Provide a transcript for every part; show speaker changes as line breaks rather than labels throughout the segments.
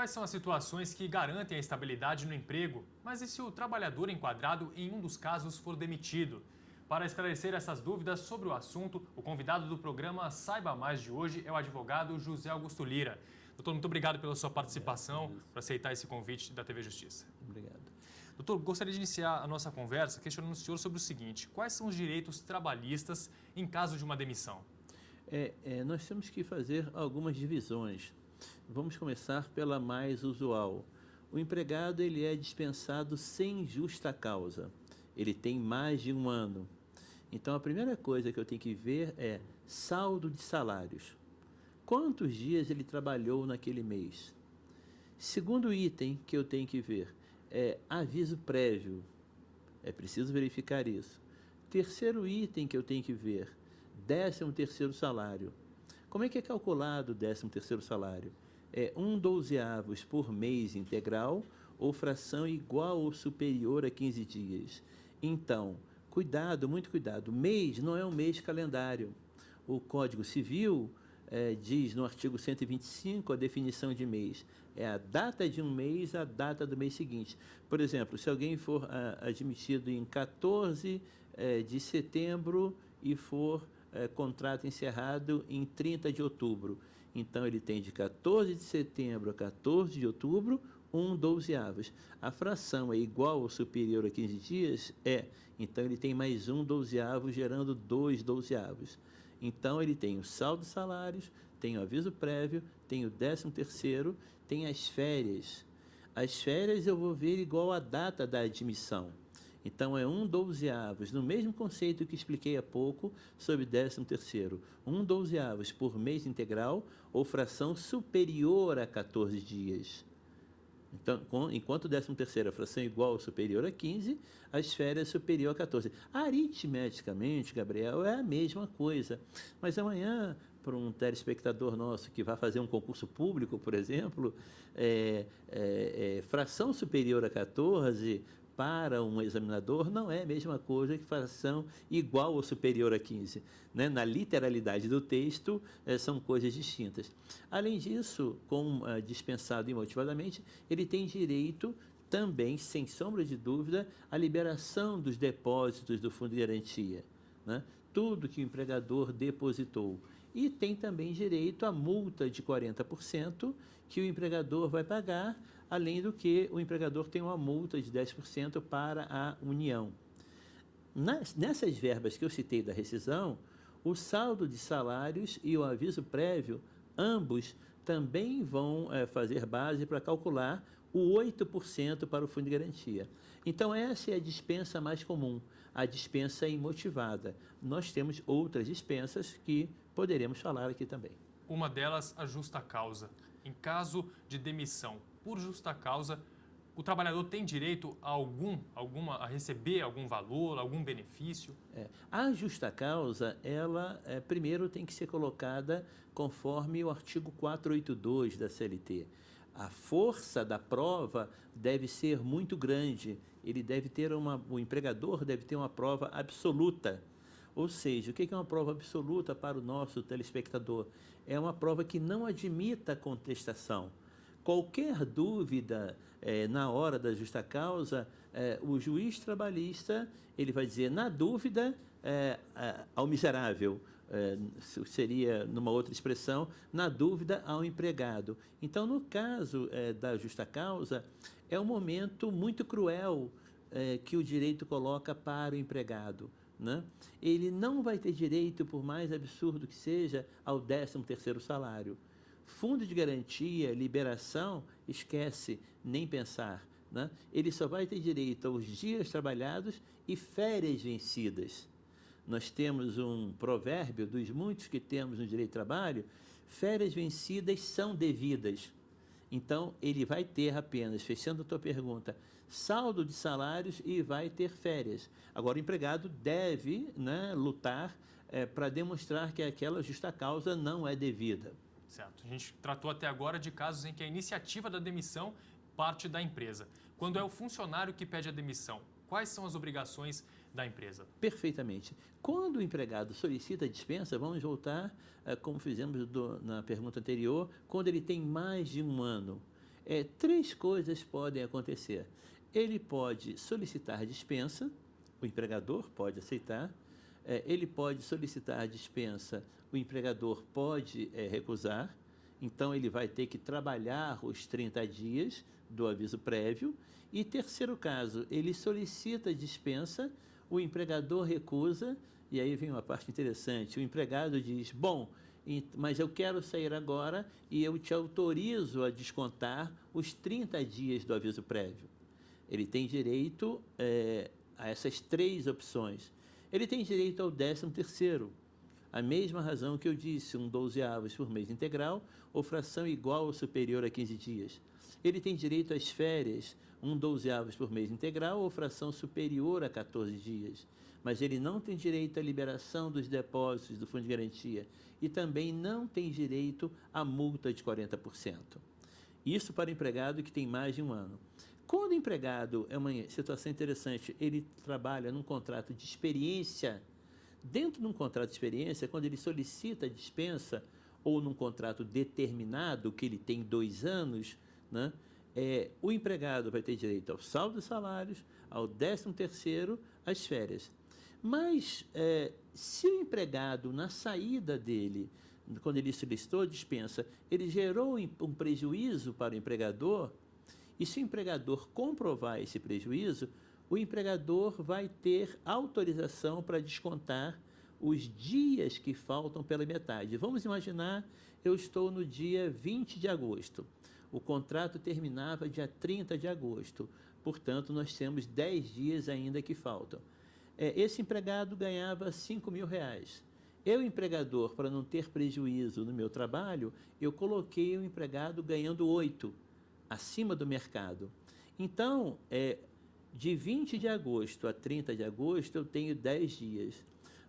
Quais são as situações que garantem a estabilidade no emprego? Mas e se o trabalhador enquadrado em um dos casos for demitido? Para esclarecer essas dúvidas sobre o assunto, o convidado do programa Saiba Mais de hoje é o advogado José Augusto Lira. Doutor, muito obrigado pela sua participação, por aceitar esse convite da TV Justiça.
Obrigado.
Doutor, gostaria de iniciar a nossa conversa questionando o senhor sobre o seguinte: quais são os direitos trabalhistas em caso de uma demissão?
Nós temos que fazer algumas divisões. Vamos começar pela mais usual. O empregado ele é dispensado sem justa causa. Ele tem mais de um ano. Então, a primeira coisa que eu tenho que ver é saldo de salários. Quantos dias ele trabalhou naquele mês? Segundo item que eu tenho que ver é aviso prévio. É preciso verificar isso. Terceiro item que eu tenho que ver, 13º salário. Como é que é calculado o 13º salário? É 1/12 por mês integral ou fração igual ou superior a 15 dias. Então, cuidado, muito cuidado. Mês não é um mês calendário. O Código Civil diz no artigo 125 a definição de mês. É a data de um mês, a data do mês seguinte. Por exemplo, se alguém for admitido em 14 de setembro e for contrato encerrado em 30 de outubro. Então, ele tem de 14 de setembro a 14 de outubro, 1/12. A fração é igual ou superior a 15 dias? Então, ele tem mais 1/12, gerando 2/12. Então, ele tem o saldo de salários, tem o aviso prévio, tem o 13º, tem as férias. As férias eu vou ver igual a data da admissão. Então, é 1/12, no mesmo conceito que expliquei há pouco sobre 13º. 1/12 por mês integral ou fração superior a 14 dias. Então, enquanto o 13º é a fração igual ou superior a 15, as férias superior a 14. Aritmeticamente, Gabriel, é a mesma coisa. Mas amanhã, para um telespectador nosso que vai fazer um concurso público, por exemplo, fração superior a 14 para um examinador não é a mesma coisa que fração igual ou superior a 15. Né? Na literalidade do texto, são coisas distintas. Além disso, como dispensado imotivadamente, ele tem direito também, sem sombra de dúvida, à liberação dos depósitos do Fundo de Garantia. Né? Tudo que o empregador depositou. E tem também direito à multa de 40% que o empregador vai pagar, além do que o empregador tem uma multa de 10% para a União. Nessas verbas que eu citei da rescisão, o saldo de salários e o aviso prévio, ambos também vão fazer base para calcular o 8% para o Fundo de Garantia. Então, essa é a dispensa mais comum, a dispensa imotivada. Nós temos outras dispensas que poderemos falar aqui também.
Uma delas, a justa causa. Em caso de demissão por justa causa, o trabalhador tem direito a receber algum valor, algum benefício?
A justa causa, ela primeiro tem que ser colocada conforme o artigo 482 da CLT. A força da prova deve ser muito grande. O empregador deve ter uma prova absoluta. Ou seja, o que é uma prova absoluta para o nosso telespectador? É uma prova que não admita contestação. Qualquer dúvida na hora da justa causa, o juiz trabalhista ele vai dizer, na dúvida, ao miserável, seria, numa outra expressão, na dúvida ao empregado. Então, no caso da justa causa, é um momento muito cruel que o direito coloca para o empregado. Né? Ele não vai ter direito, por mais absurdo que seja, ao 13º salário. Fundo de garantia, liberação, esquece, nem pensar. Né? Ele só vai ter direito aos dias trabalhados e férias vencidas. Nós temos um provérbio, dos muitos que temos no direito do trabalho, férias vencidas são devidas. Então, ele vai ter apenas, fechando a tua pergunta, saldo de salários e vai ter férias. Agora, o empregado deve lutar para demonstrar que aquela justa causa não é devida.
Certo. A gente tratou até agora de casos em que a iniciativa da demissão parte da empresa. Quando é o funcionário que pede a demissão, quais são as obrigações da empresa?
Perfeitamente. Quando o empregado solicita a dispensa, vamos voltar, como fizemos na pergunta anterior, quando ele tem mais de um ano. Três coisas podem acontecer. Ele pode solicitar dispensa, o empregador pode aceitar. Ele pode solicitar dispensa, o empregador pode recusar. Então, ele vai ter que trabalhar os 30 dias do aviso prévio. E terceiro caso, ele solicita dispensa, o empregador recusa, e aí vem uma parte interessante. O empregado diz, bom, mas eu quero sair agora e eu te autorizo a descontar os 30 dias do aviso prévio. Ele tem direito a essas três opções. Ele tem direito ao 13º, a mesma razão que eu disse, um 12avos por mês integral ou fração igual ou superior a 15 dias. Ele tem direito às férias, um 12avos por mês integral ou fração superior a 14 dias. Mas ele não tem direito à liberação dos depósitos do Fundo de Garantia e também não tem direito à multa de 40%. Isso para o empregado que tem mais de um ano. Quando o empregado, é uma situação interessante, ele trabalha num contrato de experiência, dentro de um contrato de experiência, quando ele solicita a dispensa, ou num contrato determinado, que ele tem 2 anos, né, o empregado vai ter direito ao saldo de salários, ao 13º, às férias. Mas, se o empregado, na saída dele, quando ele solicitou a dispensa, ele gerou um prejuízo para o empregador, e se o empregador comprovar esse prejuízo, o empregador vai ter autorização para descontar os dias que faltam pela metade. Vamos imaginar, eu estou no dia 20 de agosto. O contrato terminava dia 30 de agosto. Portanto, nós temos 10 dias ainda que faltam. Esse empregado ganhava R$5.000. Eu, empregador, para não ter prejuízo no meu trabalho, eu coloquei o empregado ganhando 8, acima do mercado. Então, de 20 de agosto a 30 de agosto, eu tenho 10 dias.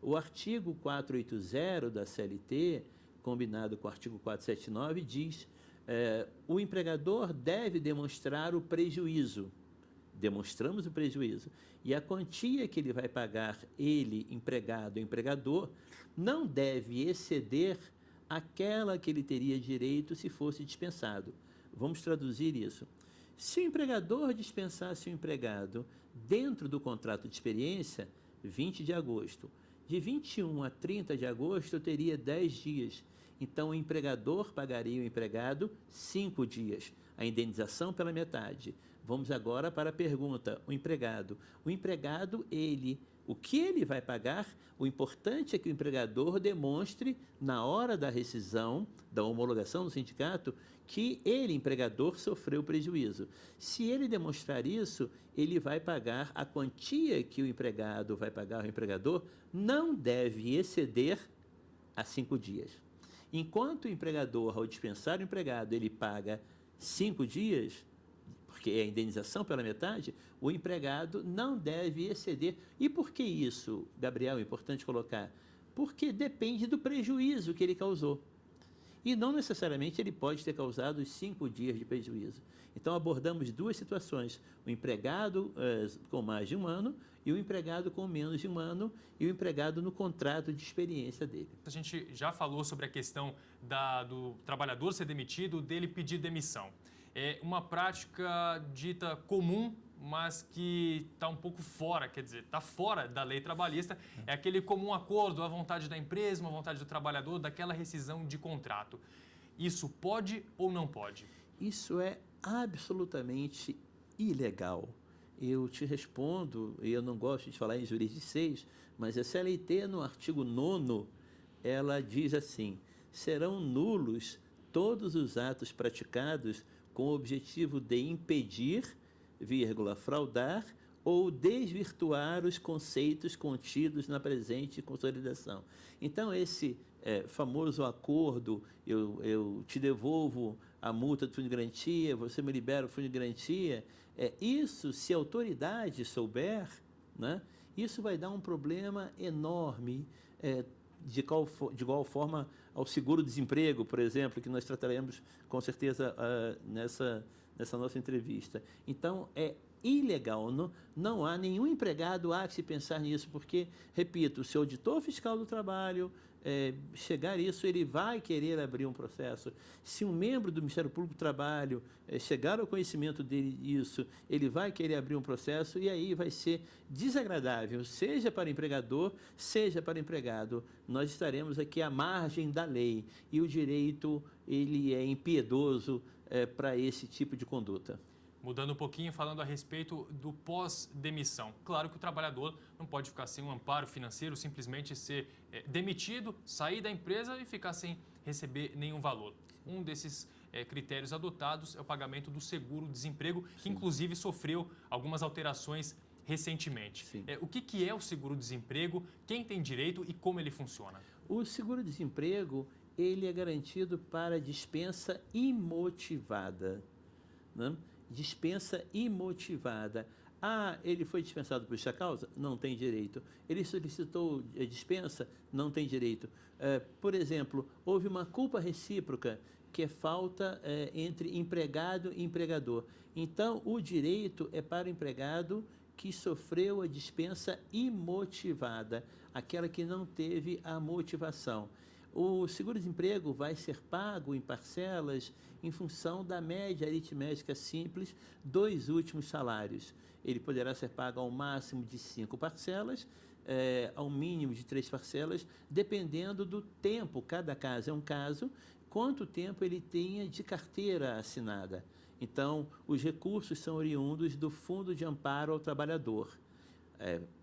O artigo 480 da CLT, combinado com o artigo 479, diz o empregador deve demonstrar o prejuízo. Demonstramos o prejuízo. E a quantia que ele vai pagar, ele, empregado ou empregador, não deve exceder aquela que ele teria direito se fosse dispensado. Vamos traduzir isso. Se o empregador dispensasse o empregado dentro do contrato de experiência, 20 de agosto, de 21 a 30 de agosto eu teria 10 dias. Então, o empregador pagaria o empregado 5 dias, a indenização pela metade. Vamos agora para a pergunta, o empregado. O empregado, o que ele vai pagar, o importante é que o empregador demonstre, na hora da rescisão, da homologação do sindicato, que ele, empregador, sofreu prejuízo. Se ele demonstrar isso, ele vai pagar a quantia que o empregado vai pagar ao empregador, não deve exceder a 5 dias. Enquanto o empregador, ao dispensar o empregado, ele paga 5 dias, porque é a indenização pela metade, o empregado não deve exceder. E por que isso, Gabriel, é importante colocar? Porque depende do prejuízo que ele causou. E não necessariamente ele pode ter causado os 5 dias de prejuízo. Então, abordamos duas situações, o empregado com mais de um ano e o empregado com menos de um ano e o empregado no contrato de experiência dele.
A gente já falou sobre a questão do trabalhador ser demitido, dele pedir demissão. É uma prática dita comum, mas que está um pouco fora, quer dizer, está fora da lei trabalhista. É aquele comum acordo, a vontade da empresa, a vontade do trabalhador, daquela rescisão de contrato. Isso pode ou não pode?
Isso é absolutamente ilegal. Eu te respondo, e eu não gosto de falar em jurisdições, mas a CLT, no artigo 9º, ela diz assim: serão nulos todos os atos praticados com o objetivo de impedir, fraudar ou desvirtuar os conceitos contidos na presente consolidação. Então, esse famoso acordo, eu te devolvo a multa do fundo de garantia, você me libera o fundo de garantia, isso, se a autoridade souber, né, isso vai dar um problema enorme, de igual forma ao seguro-desemprego, por exemplo, que nós trataremos com certeza nessa nossa entrevista. Então, é ilegal, não há nenhum empregado a se pensar nisso, porque, repito, se o auditor fiscal do trabalho chegar isso, ele vai querer abrir um processo. Se um membro do Ministério Público do Trabalho chegar ao conhecimento dele isso, ele vai querer abrir um processo e aí vai ser desagradável, seja para o empregador, seja para o empregado. Nós estaremos aqui à margem da lei e o direito ele é impiedoso para esse tipo de conduta.
Mudando um pouquinho, falando a respeito do pós-demissão. Claro que o trabalhador não pode ficar sem um amparo financeiro, simplesmente ser demitido, sair da empresa e ficar sem receber nenhum valor. Um desses critérios adotados é o pagamento do seguro-desemprego, que inclusive sofreu algumas alterações recentemente. O que é o seguro-desemprego, quem tem direito e como ele funciona?
O seguro-desemprego ele é garantido para dispensa imotivada, né? Dispensa imotivada. Ele foi dispensado por justa causa? Não tem direito. Ele solicitou dispensa? Não tem direito. Por exemplo, houve uma culpa recíproca, que é falta entre empregado e empregador. Então, o direito é para o empregado que sofreu a dispensa imotivada, aquela que não teve a motivação. O seguro-desemprego vai ser pago em parcelas em função da média aritmética simples dos últimos salários. Ele poderá ser pago ao máximo de 5 parcelas, ao mínimo de 3 parcelas, dependendo do tempo, cada caso é um caso, quanto tempo ele tenha de carteira assinada. Então, os recursos são oriundos do Fundo de Amparo ao Trabalhador.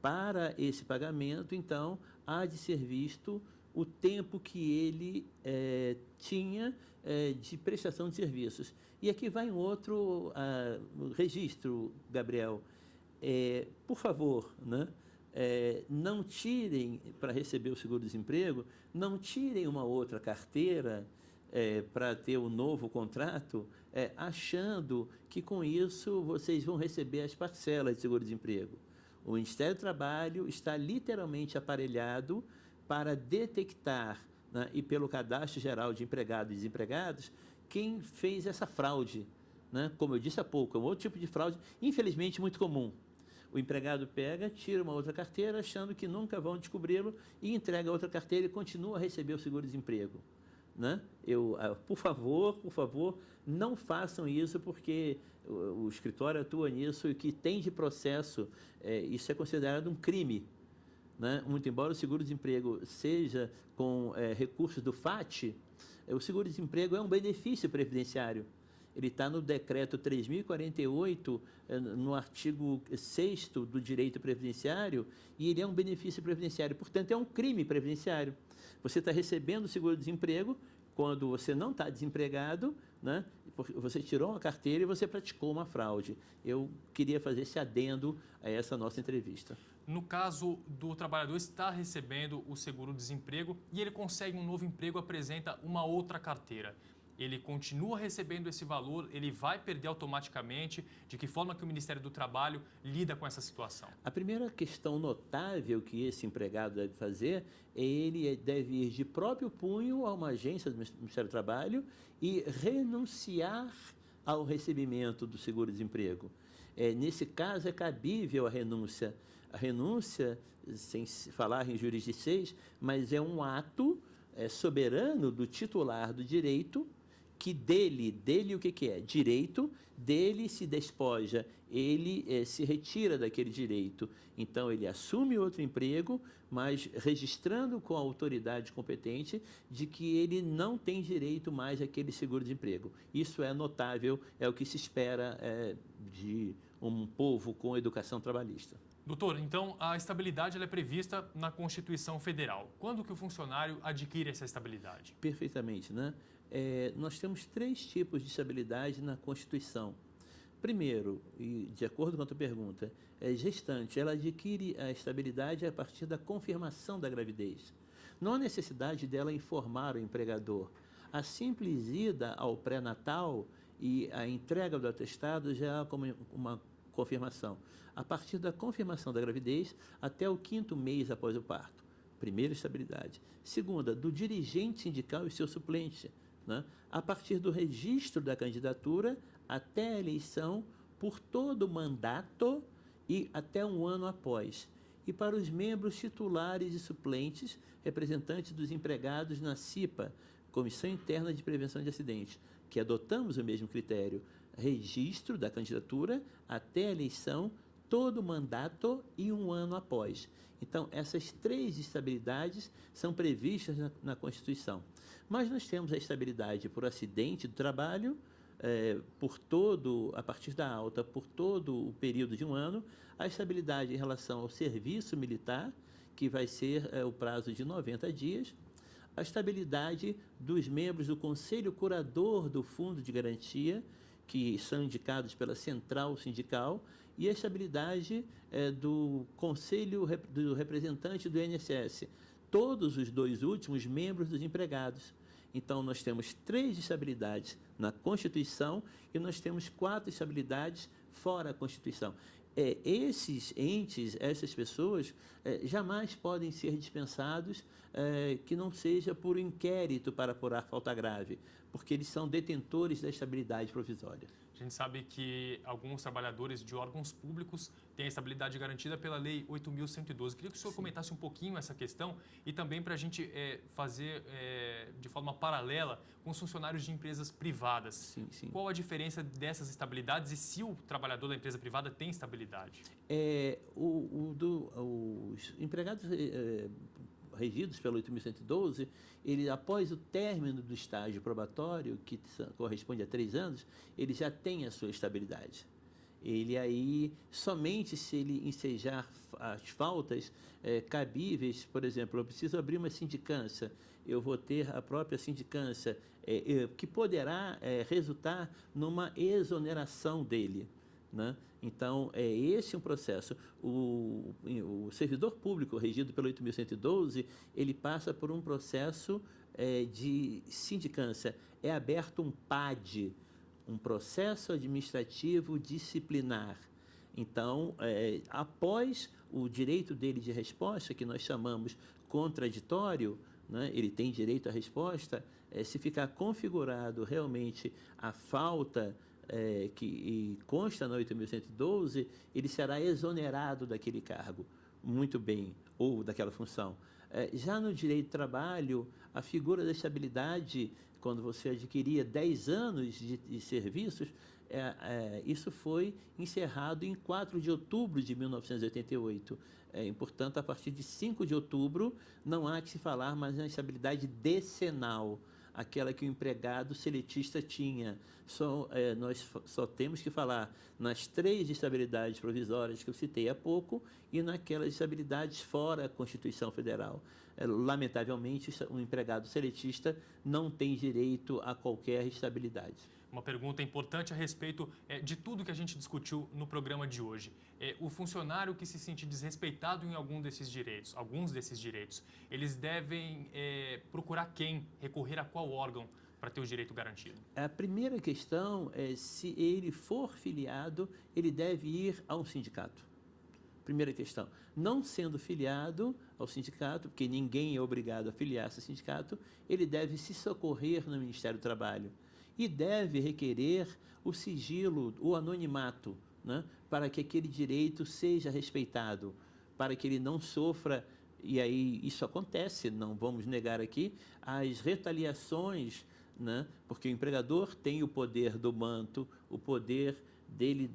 Para esse pagamento, então, há de ser visto o tempo que ele tinha de prestação de serviços. E aqui vai um outro registro, Gabriel. Por favor, né? Não tirem, para receber o seguro-desemprego, não tirem uma outra carteira para ter um novo contrato, achando que com isso vocês vão receber as parcelas de seguro-desemprego. O Ministério do Trabalho está literalmente aparelhado para detectar, né, e pelo Cadastro Geral de Empregados e Desempregados, quem fez essa fraude. Né? Como eu disse há pouco, é um outro tipo de fraude, infelizmente, muito comum. O empregado pega, tira uma outra carteira, achando que nunca vão descobri-lo, e entrega outra carteira e continua a receber o seguro-desemprego. Né? Por favor, não façam isso, porque o escritório atua nisso e o que tem de processo, isso é considerado um crime. Né? Muito embora o seguro-desemprego seja com recursos do FAT, o seguro-desemprego é um benefício previdenciário. Ele está no decreto 3.048, no artigo 6º do direito previdenciário, e ele é um benefício previdenciário, portanto, é um crime previdenciário. Você está recebendo o seguro-desemprego quando você não está desempregado, né? Você tirou uma carteira e você praticou uma fraude. Eu queria fazer esse adendo a essa nossa entrevista.
No caso do trabalhador estar recebendo o seguro-desemprego e ele consegue um novo emprego, apresenta uma outra carteira. Ele continua recebendo esse valor, ele vai perder automaticamente? De que forma que o Ministério do Trabalho lida com essa situação?
A primeira questão notável que esse empregado deve fazer ele deve ir de próprio punho a uma agência do Ministério do Trabalho e renunciar ao recebimento do seguro-desemprego. Nesse caso, é cabível a renúncia. A renúncia, sem falar em jurisdições, mas é um ato soberano do titular do direito, que dele o que é? Direito, dele se despoja, ele se retira daquele direito. Então, ele assume outro emprego, mas registrando com a autoridade competente de que ele não tem direito mais àquele seguro-desemprego. Isso é notável, é o que se espera de um povo com educação trabalhista.
Doutor, então a estabilidade ela é prevista na Constituição Federal. Quando que o funcionário adquire essa estabilidade?
Perfeitamente, né? Nós temos 3 tipos de estabilidade na Constituição. Primeiro, e de acordo com a tua pergunta, gestante, ela adquire a estabilidade a partir da confirmação da gravidez. Não há necessidade dela informar o empregador. A simples ida ao pré-natal e a entrega do atestado já é como uma confirmação. A partir da confirmação da gravidez até o 5º mês após o parto. Primeira, estabilidade. Segunda, do dirigente sindical e seu suplente, né? A partir do registro da candidatura até a eleição por todo o mandato e até um ano após. e para os membros titulares e suplentes, representantes dos empregados na CIPA, Comissão Interna de Prevenção de Acidentes, que adotamos o mesmo critério, registro da candidatura até a eleição, todo o mandato e 1 ano após. Então, essas 3 estabilidades são previstas na Constituição. Mas nós temos a estabilidade por acidente do trabalho, a partir da alta, por todo o período de 1 ano, a estabilidade em relação ao serviço militar, que vai ser o prazo de 90 dias, a estabilidade dos membros do Conselho Curador do Fundo de Garantia, que são indicados pela Central Sindical, e a estabilidade do Conselho do Representante do INSS, todos os 2 últimos membros dos empregados. Então, nós temos 3 estabilidades na Constituição e nós temos 4 estabilidades fora a Constituição. Esses entes, essas pessoas, jamais podem ser dispensados que não seja por inquérito para apurar falta grave, porque eles são detentores da estabilidade provisória.
A gente sabe que alguns trabalhadores de órgãos públicos têm a estabilidade garantida pela Lei 8.112. Queria que o senhor comentasse um pouquinho essa questão e também para a gente fazer de forma paralela com os funcionários de empresas privadas.
Sim, sim.
Qual a diferença dessas estabilidades e se o trabalhador da empresa privada tem estabilidade?
Os empregados regidos pelo 8.112, ele, após o término do estágio probatório, que corresponde a 3 anos, ele já tem a sua estabilidade. Ele aí, somente se ele ensejar as faltas cabíveis, por exemplo, eu preciso abrir uma sindicância, eu vou ter a própria sindicância, que poderá resultar numa exoneração dele, né? Então, esse é um processo. O servidor público regido pelo 8.112, ele passa por um processo de sindicância. É aberto um PAD, um processo administrativo disciplinar. Então, após o direito dele de resposta, que nós chamamos contraditório, né, ele tem direito à resposta, se ficar configurado realmente a falta que consta na 8.112, ele será exonerado daquele cargo, muito bem, ou daquela função. Já no direito do trabalho, a figura da estabilidade, quando você adquiria 10 anos de serviços, isso foi encerrado em 4 de outubro de 1988. Portanto, a partir de 5 de outubro, não há que se falar mais na estabilidade decenal, aquela que o empregado seletista tinha. Nós só temos que falar nas 3 estabilidades provisórias que eu citei há pouco e naquelas estabilidades fora a Constituição Federal. Lamentavelmente, o empregado seletista não tem direito a qualquer estabilidade.
Uma pergunta importante a respeito de tudo que a gente discutiu no programa de hoje. O funcionário que se sentir desrespeitado em alguns desses direitos, eles devem procurar quem? Recorrer a qual órgão para ter o direito garantido?
A primeira questão é, se ele for filiado, ele deve ir a um sindicato. Primeira questão. Não sendo filiado ao sindicato, porque ninguém é obrigado a filiar-se ao sindicato, ele deve se socorrer no Ministério do Trabalho e deve requerer o sigilo, o anonimato, né, para que aquele direito seja respeitado, para que ele não sofra, e aí isso acontece, não vamos negar aqui, as retaliações, né, porque o empregador tem o poder do manto, o poder dele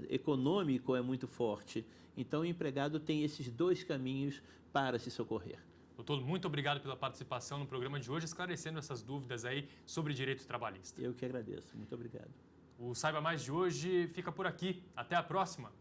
econômico é muito forte, então o empregado tem esses 2 caminhos para se socorrer.
Doutor, muito obrigado pela participação no programa de hoje, esclarecendo essas dúvidas aí sobre direito trabalhista.
Eu que agradeço. Muito obrigado.
O Saiba Mais de hoje fica por aqui. Até a próxima!